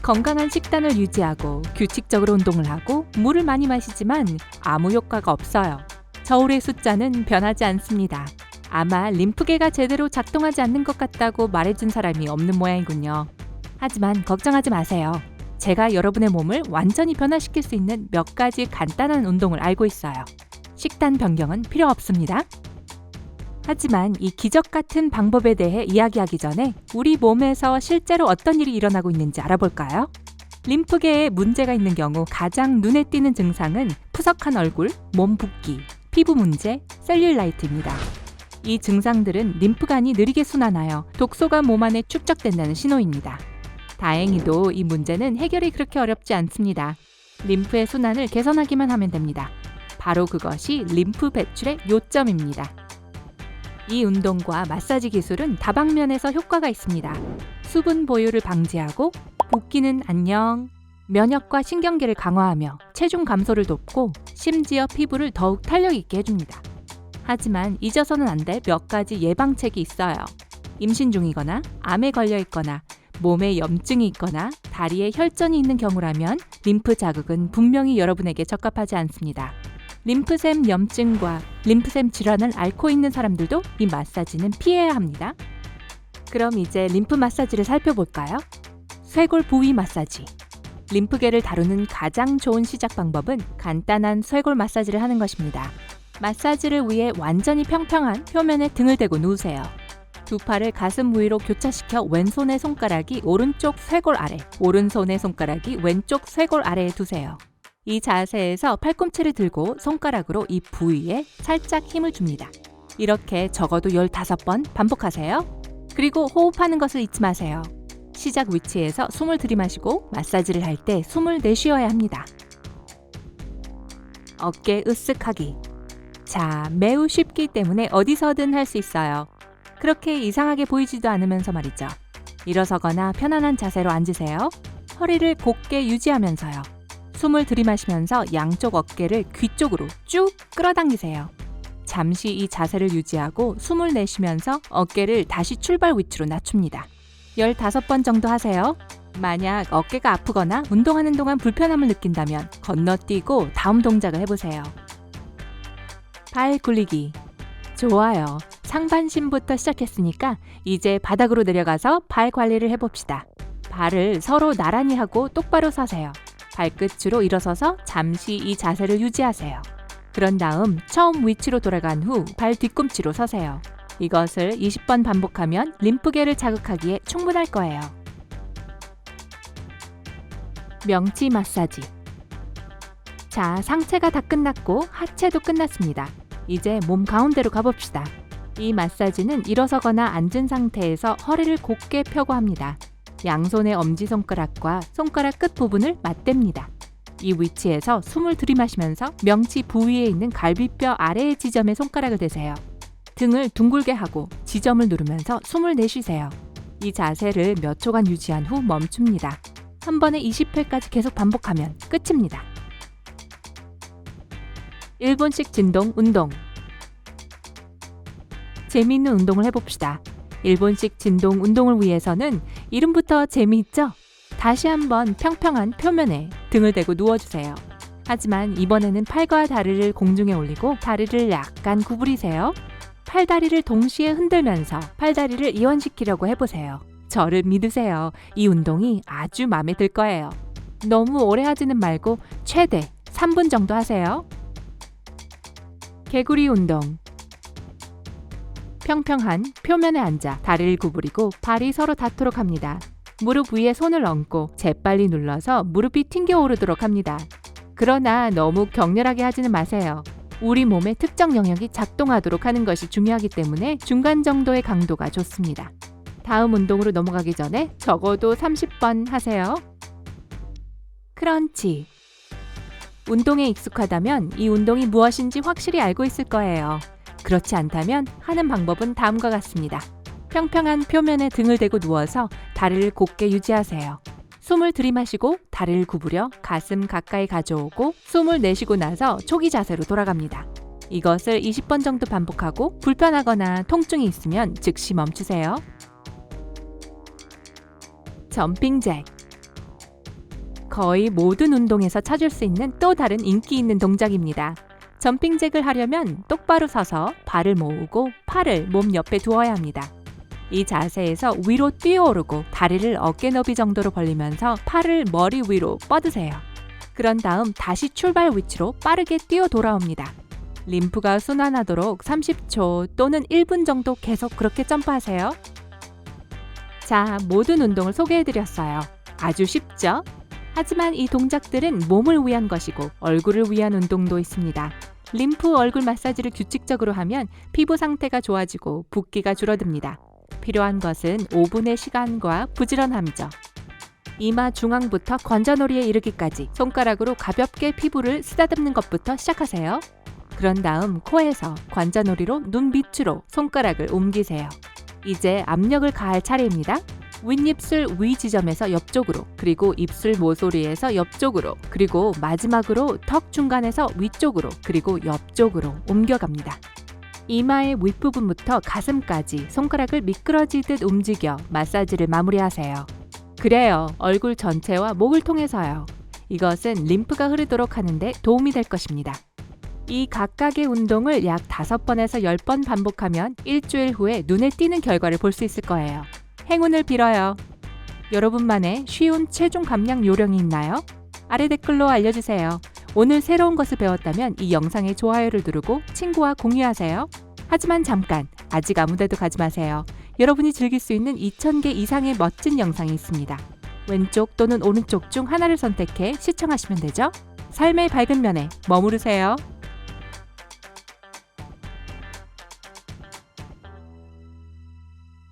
건강한 식단을 유지하고 규칙적으로 운동을 하고 물을 많이 마시지만 아무 효과가 없어요. 저울의 숫자는 변하지 않습니다. 아마 림프계가 제대로 작동하지 않는 것 같다고 말해준 사람이 없는 모양이군요. 하지만 걱정하지 마세요. 제가 여러분의 몸을 완전히 변화시킬 수 있는 몇 가지 간단한 운동을 알고 있어요. 식단 변경은 필요 없습니다. 하지만 이 기적 같은 방법에 대해 이야기하기 전에 우리 몸에서 실제로 어떤 일이 일어나고 있는지 알아볼까요? 림프계에 문제가 있는 경우 가장 눈에 띄는 증상은 푸석한 얼굴, 몸 붓기, 피부 문제, 셀룰라이트입니다. 이 증상들은 림프관이 느리게 순환하여 독소가 몸 안에 축적된다는 신호입니다. 다행히도 이 문제는 해결이 그렇게 어렵지 않습니다. 림프의 순환을 개선하기만 하면 됩니다. 바로 그것이 림프 배출의 요점입니다. 이 운동과 마사지 기술은 다방면에서 효과가 있습니다. 수분 보유를 방지하고 붓기는 안녕, 면역과 신경계를 강화하며 체중 감소를 돕고 심지어 피부를 더욱 탄력 있게 해줍니다. 하지만 잊어서는 안 될 몇 가지 예방책이 있어요. 임신 중이거나 암에 걸려 있거나 몸에 염증이 있거나 다리에 혈전이 있는 경우라면 림프 자극은 분명히 여러분에게 적합하지 않습니다. 림프샘 염증과 림프샘 질환을 앓고 있는 사람들도 이 마사지는 피해야 합니다. 그럼 이제 림프 마사지를 살펴볼까요? 쇄골 부위 마사지. 림프계를 다루는 가장 좋은 시작 방법은 간단한 쇄골 마사지를 하는 것입니다. 마사지를 위해 완전히 평평한 표면에 등을 대고 누우세요. 두 팔을 가슴 위로 교차시켜 왼손의 손가락이 오른쪽 쇄골 아래, 오른손의 손가락이 왼쪽 쇄골 아래에 두세요. 이 자세에서 팔꿈치를 들고 손가락으로 이 부위에 살짝 힘을 줍니다. 이렇게 적어도 15번 반복하세요. 그리고 호흡하는 것을 잊지 마세요. 시작 위치에서 숨을 들이마시고 마사지를 할 때 숨을 내쉬어야 합니다. 어깨 으쓱하기. 자, 매우 쉽기 때문에 어디서든 할 수 있어요. 그렇게 이상하게 보이지도 않으면서 말이죠. 일어서거나 편안한 자세로 앉으세요. 허리를 곧게 유지하면서요. 숨을 들이마시면서 양쪽 어깨를 귀 쪽으로 쭉 끌어당기세요. 잠시 이 자세를 유지하고 숨을 내쉬면서 어깨를 다시 출발 위치로 낮춥니다. 15번 정도 하세요. 만약 어깨가 아프거나 운동하는 동안 불편함을 느낀다면 건너뛰고 다음 동작을 해보세요. 발 굴리기. 좋아요. 상반신부터 시작했으니까 이제 바닥으로 내려가서 발 관리를 해봅시다. 발을 서로 나란히 하고 똑바로 서세요. 발끝으로 일어서서 잠시 이 자세를 유지하세요. 그런 다음 처음 위치로 돌아간 후 발 뒤꿈치로 서세요. 이것을 20번 반복하면 림프계를 자극하기에 충분할 거예요. 명치 마사지. 자, 상체가 다 끝났고 하체도 끝났습니다. 이제 몸 가운데로 가봅시다. 이 마사지는 일어서거나 앉은 상태에서 허리를 곧게 펴고 합니다. 양손의 엄지손가락과 손가락 끝 부분을 맞댑니다. 이 위치에서 숨을 들이마시면서 명치 부위에 있는 갈비뼈 아래의 지점에 손가락을 대세요. 등을 둥글게 하고 지점을 누르면서 숨을 내쉬세요. 이 자세를 몇 초간 유지한 후 멈춥니다. 한 번에 20회까지 계속 반복하면 끝입니다. 1분씩 진동 운동. 재미있는 운동을 해봅시다. 1분씩 진동 운동을 위해서는 이름부터 재미있죠? 다시 한번 평평한 표면에 등을 대고 누워주세요. 하지만 이번에는 팔과 다리를 공중에 올리고 다리를 약간 구부리세요. 팔다리를 동시에 흔들면서 팔다리를 이완시키려고 해보세요. 저를 믿으세요. 이 운동이 아주 마음에 들 거예요. 너무 오래 하지는 말고 최대 3분 정도 하세요. 개구리 운동. 평평한 표면에 앉아 다리를 구부리고 발이 서로 닿도록 합니다. 무릎 위에 손을 얹고 재빨리 눌러서 무릎이 튕겨 오르도록 합니다. 그러나 너무 격렬하게 하지는 마세요. 우리 몸의 특정 영역이 작동하도록 하는 것이 중요하기 때문에 중간 정도의 강도가 좋습니다. 다음 운동으로 넘어가기 전에 적어도 30번 하세요. 크런치. 운동에 익숙하다면 이 운동이 무엇인지 확실히 알고 있을 거예요. 그렇지 않다면 하는 방법은 다음과 같습니다. 평평한 표면에 등을 대고 누워서 다리를 곧게 유지하세요. 숨을 들이마시고 다리를 구부려 가슴 가까이 가져오고 숨을 내쉬고 나서 초기 자세로 돌아갑니다. 이것을 20번 정도 반복하고 불편하거나 통증이 있으면 즉시 멈추세요. 점핑잭. 거의 모든 운동에서 찾을 수 있는 또 다른 인기 있는 동작입니다. 점핑잭을 하려면 똑바로 서서 발을 모으고 팔을 몸 옆에 두어야 합니다. 이 자세에서 위로 뛰어오르고 다리를 어깨 너비 정도로 벌리면서 팔을 머리 위로 뻗으세요. 그런 다음 다시 출발 위치로 빠르게 뛰어 돌아옵니다. 림프가 순환하도록 30초 또는 1분 정도 계속 그렇게 점프하세요. 자, 모든 운동을 소개해드렸어요. 아주 쉽죠? 하지만 이 동작들은 몸을 위한 것이고 얼굴을 위한 운동도 있습니다. 림프 얼굴 마사지를 규칙적으로 하면 피부 상태가 좋아지고 붓기가 줄어듭니다. 필요한 것은 5분의 시간과 부지런함이죠. 이마 중앙부터 관자놀이에 이르기까지 손가락으로 가볍게 피부를 쓰다듬는 것부터 시작하세요. 그런 다음 코에서 관자놀이로 눈 밑으로 손가락을 옮기세요. 이제 압력을 가할 차례입니다. 윗입술 위 지점에서 옆쪽으로, 그리고 입술 모서리에서 옆쪽으로, 그리고 마지막으로 턱 중간에서 위쪽으로, 그리고 옆쪽으로 옮겨갑니다. 이마의 윗부분부터 가슴까지 손가락을 미끄러지듯 움직여 마사지를 마무리하세요. 그래요, 얼굴 전체와 목을 통해서요. 이것은 림프가 흐르도록 하는데 도움이 될 것입니다. 이 각각의 운동을 약 5번에서 10번 반복하면 일주일 후에 눈에 띄는 결과를 볼 수 있을 거예요. 행운을 빌어요. 여러분만의 쉬운 체중 감량 요령이 있나요? 아래 댓글로 알려주세요. 오늘 새로운 것을 배웠다면 이 영상에 좋아요를 누르고 친구와 공유하세요. 하지만 잠깐, 아직 아무데도 가지 마세요. 여러분이 즐길 수 있는 2000개 이상의 멋진 영상이 있습니다. 왼쪽 또는 오른쪽 중 하나를 선택해 시청하시면 되죠. 삶의 밝은 면에 머무르세요.